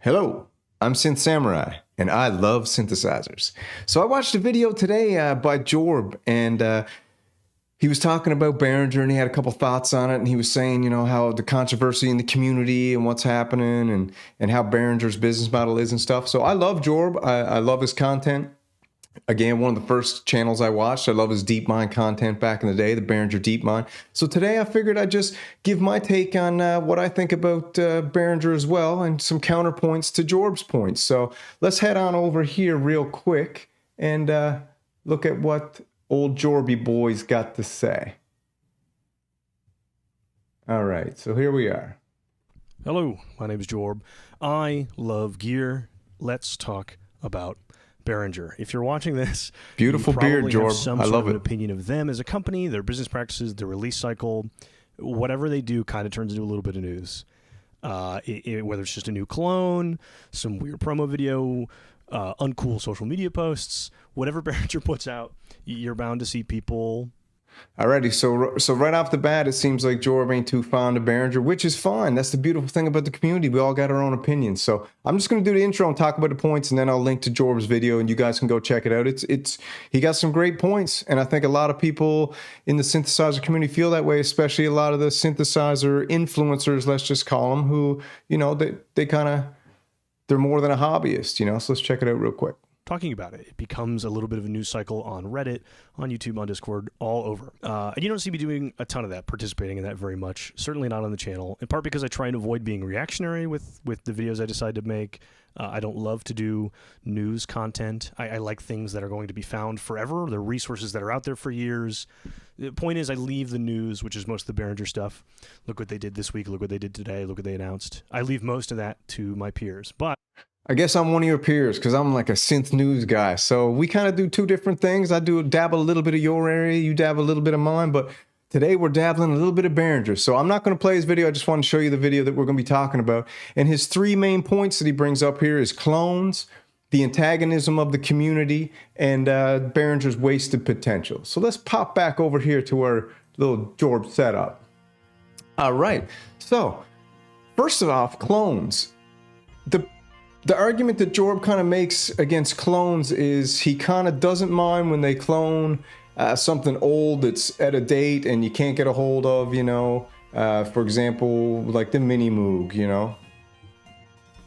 Hello, I'm Synth Samurai, and I love synthesizers. So I watched a video today by Jorb, and he was talking about Behringer, and he had a couple thoughts on it, and he was saying, you know, how the controversy in the community and what's happening, and how Behringer's business model is and stuff. So I love Jorb. I love his content. Again, one of the first channels I watched. I love his DeepMind content back in the day, the Behringer DeepMind. So today I figured I'd just give my take on what I think about Behringer as well, and some counterpoints to Jorb's points. So let's head on over here real quick and look at what old Jorby boy's got to say. All right, so here we are. Hello, my name is Jorb. I love gear. Let's talk about Behringer. If you're watching this, beautiful beard, Jorb. I love it. An opinion of them as a company, their business practices, their release cycle, whatever they do, kind of turns into a little bit of news. Whether it's just a new clone, some weird promo video, uncool social media posts, whatever Behringer puts out, you're bound to see people. Alrighty, so right off the bat, it seems like Jorb ain't too fond of Behringer, which is fine. That's the beautiful thing about the community. We all got our own opinions. So I'm just going to do the intro and talk about the points, and then I'll link to Jorb's video, and you guys can go check it out. He got some great points, and I think a lot of people in the synthesizer community feel that way, especially a lot of the synthesizer influencers, let's just call them, who, you know, they're more than a hobbyist, you know. So let's check it out real quick. Talking about it. It becomes a little bit of a news cycle on Reddit, on YouTube, on Discord, all over. And you don't see me doing a ton of that, participating in that very much. Certainly not on the channel, in part because I try and avoid being reactionary with the videos I decide to make. I don't love to do news content. I like things that are going to be found forever. They're resources that are out there for years. The point is, I leave the news, which is most of the Behringer stuff. Look what they did this week. Look what they did today. Look what they announced. I leave most of that to my peers. But I guess I'm one of your peers because I'm like a synth news guy. So we kind of do two different things. I do dabble a little bit of your area. You dabble a little bit of mine. But today we're dabbling a little bit of Behringer. So I'm not going to play his video. I just want to show you the video that we're going to be talking about. And his three main points that he brings up here is clones, the antagonism of the community, and Behringer's wasted potential. So let's pop back over here to our little Jorb setup. All right. So first of all, clones. The argument that Jorb kind of makes against clones is he kind of doesn't mind when they clone something old that's at a date and you can't get a hold of, you know, for example, like the Mini Moog, you know,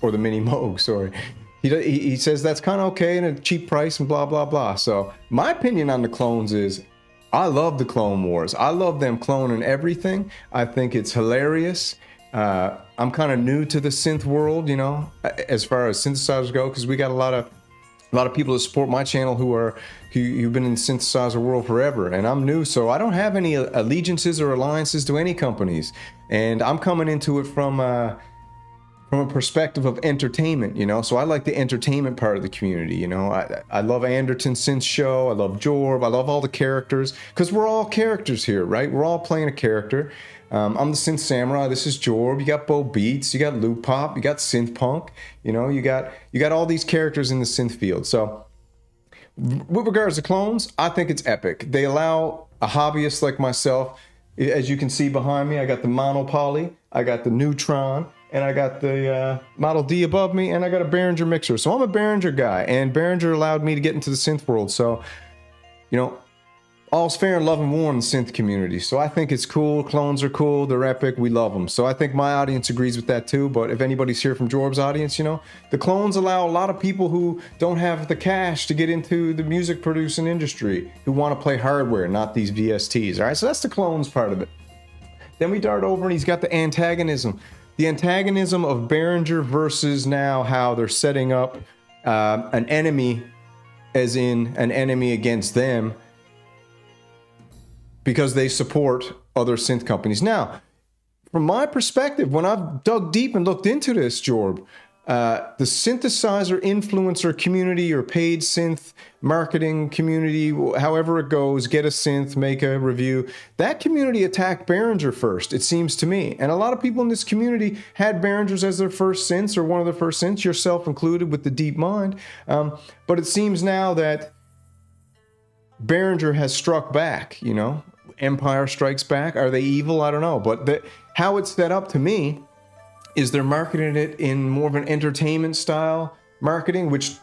or the Mini Moog, sorry. He says that's kind of okay and a cheap price and blah, blah, blah. So my opinion on the clones is I love the Clone Wars. I love them cloning everything. I think it's hilarious. I'm kind of new to the synth world, you know, as far as synthesizers go, because we got a lot of people that support my channel who've been in the synthesizer world forever, and I'm new, so I don't have any allegiances or alliances to any companies, and I'm coming into it from a perspective of entertainment, you know. So I like the entertainment part of the community, you know. I love Anderton's synth show. I love Jorb. I love all the characters because we're all characters here, right? We're all playing a character. I'm the Synth Samurai. This is Jorb. You got Bo Beats. You got Loop Pop. You got Synth Punk. You know, you got all these characters in the synth field. So with regards to clones, I think it's epic. They allow a hobbyist like myself. As you can see behind me, I got the Monopoly. I got the Neutron. And I got the Model D above me, and I got a Behringer mixer. So I'm a Behringer guy, and Behringer allowed me to get into the synth world. So, you know, all's fair in love and war in the synth community. So I think it's cool. Clones are cool. They're epic. We love them. So I think my audience agrees with that too. But if anybody's here from Jorb's audience, you know, the clones allow a lot of people who don't have the cash to get into the music producing industry, who want to play hardware, not these VSTs. All right, so that's the clones part of it. Then we dart over, and he's got the antagonism. The antagonism of Behringer versus now how they're setting up an enemy, as in an enemy against them, because they support other synth companies. Now, from my perspective, when I've dug deep and looked into this, Jorb, the synthesizer influencer community or paid synth marketing community, however it goes, get a synth, make a review, that community attacked Behringer first, it seems to me. And a lot of people in this community had Behringers as their first synths, or one of their first synths, yourself included with the DeepMind. But it seems now that Behringer has struck back, you know. Empire Strikes Back. Are they evil? I don't know. But how it's set up to me is they're marketing it in more of an entertainment style marketing, which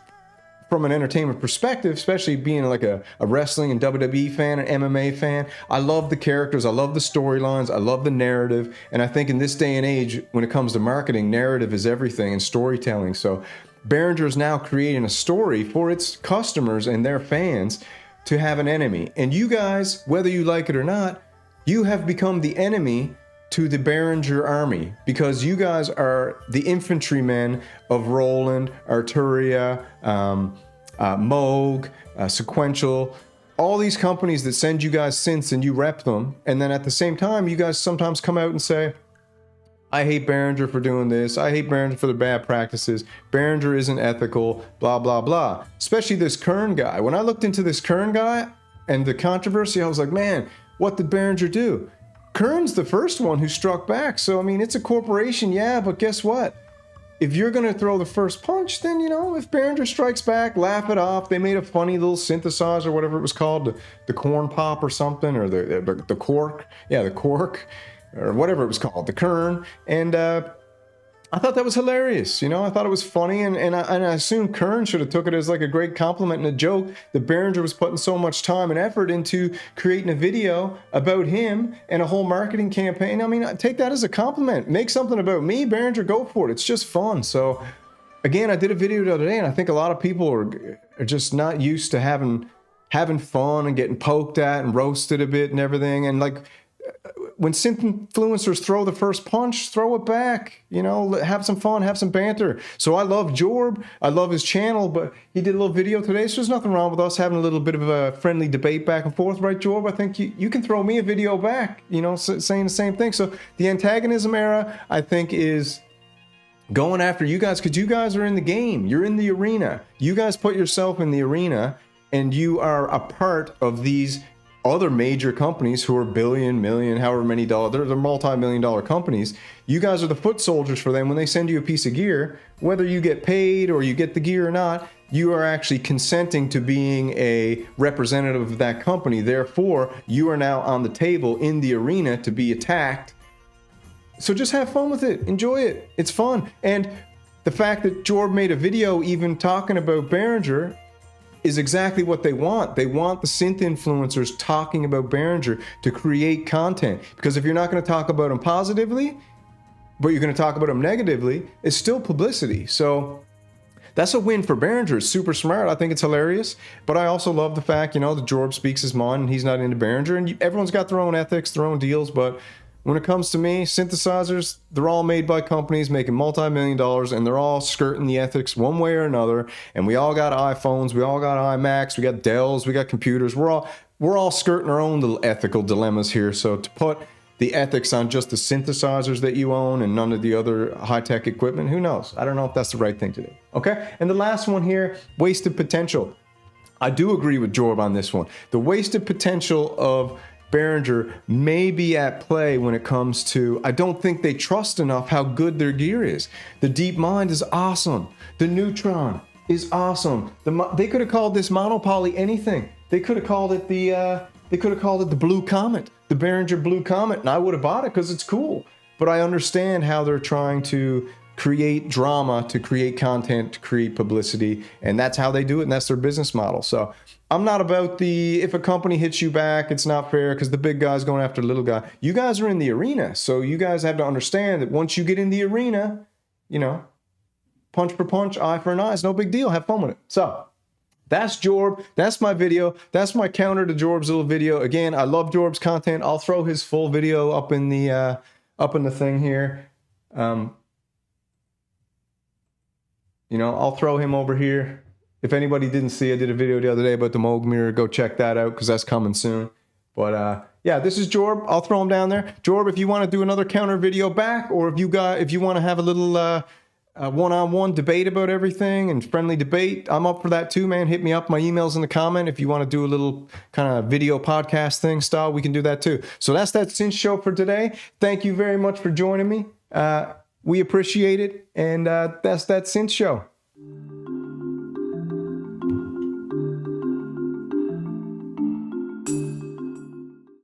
from an entertainment perspective, especially being like a wrestling and WWE fan, an MMA fan, I love the characters, I love the storylines, I love the narrative. And I think in this day and age, when it comes to marketing, narrative is everything and storytelling. So Behringer is now creating a story for its customers and their fans to have an enemy. And you guys, whether you like it or not, you have become the enemy to the Behringer army, because you guys are the infantrymen of Roland, Arturia, Moog, Sequential, all these companies that send you guys synths and you rep them. And then at the same time, you guys sometimes come out and say, I hate Behringer for doing this. I hate Behringer for the bad practices. Behringer isn't ethical, blah, blah, blah. Especially this Kern guy. When I looked into this Kern guy and the controversy, I was like, man, what did Behringer do? Kern's the first one who struck back. So, I mean, it's a corporation, yeah, but guess what? If you're going to throw the first punch, then, you know, if Behringer strikes back, laugh it off. They made a funny little synthesizer, whatever it was called, the corn pop or something, or the cork. Yeah, the cork, or whatever it was called, the Kern. And I thought that was hilarious. You know, I thought it was funny, and I assume Kern should have took it as like a great compliment and a joke that Behringer was putting so much time and effort into creating a video about him and a whole marketing campaign. I mean, take that as a compliment. Make something about me, Behringer, go for it. It's just fun. So again, I did a video the other day, and I think a lot of people are just not used to having fun and getting poked at and roasted a bit and everything. And like, when synth influencers throw the first punch, throw it back, you know, have some fun, have some banter. So I love Jorb. I love his channel, but he did a little video today, so there's nothing wrong with us having a little bit of a friendly debate back and forth, right, Jorb? I think you can throw me a video back, you know, saying the same thing. So the antagonism era, I think, is going after you guys, because you guys are in the game. You're in the arena. You guys put yourself in the arena, and you are a part of these other major companies who are billion, million, however many dollars, they're multi-million-dollar companies. You guys are the foot soldiers for them. When they send you a piece of gear, whether you get paid or you get the gear or not, you are actually consenting to being a representative of that company. Therefore, you are now on the table in the arena to be attacked. So just have fun with it. Enjoy it. It's fun. And the fact that Jorb made a video even talking about Behringer is exactly what they want. They want the synth influencers talking about Behringer to create content. Because if you're not going to talk about them positively, but you're going to talk about them negatively, it's still publicity. So that's a win for Behringer. It's super smart. I think it's hilarious. But I also love the fact, you know, that Jorb speaks his mind and he's not into Behringer. And everyone's got their own ethics, their own deals. But when it comes to me, synthesizers, they're all made by companies making multi-million dollars, and they're all skirting the ethics one way or another. And we all got iPhones, we all got iMacs, we got Dells, we got computers. We're all skirting our own little ethical dilemmas here. So to put the ethics on just the synthesizers that you own and none of the other high-tech equipment, who knows? I don't know if that's the right thing to do. Okay? And the last one here, wasted potential. I do agree with Jorb on this one. The wasted potential of Behringer may be at play when it comes to, I don't think they trust enough how good their gear is. The Deep Mind is awesome. The Neutron is awesome. They could have called this monopoly anything. They could have called it the Blue Comet, the Behringer Blue Comet, and I would have bought it because it's cool. But I understand how they're trying to create drama, to create content, to create publicity, and that's how they do it, and that's their business model. So I'm not about if a company hits you back, it's not fair because the big guy's going after the little guy. You guys are in the arena, so you guys have to understand that once you get in the arena, you know, punch for punch, eye for an eye, it's no big deal. Have fun with it. So that's Jorb. That's my video. That's my counter to Jorb's little video. Again, I love Jorb's content. I'll throw his full video up in the thing here. You know, I'll throw him over here. If anybody didn't see, I did a video the other day about the Moog mirror. Go check that out because that's coming soon. But yeah, this is Jorb. I'll throw him down there. Jorb, if you want to do another counter video back, or if you want to have a little one-on-one debate about everything and friendly debate, I'm up for that too, man. Hit me up. My email's in the comment. If you want to do a little kind of video podcast thing style, we can do that too. So that's that Synth show for today. Thank you very much for joining me. We appreciate it. And that's that Synth show.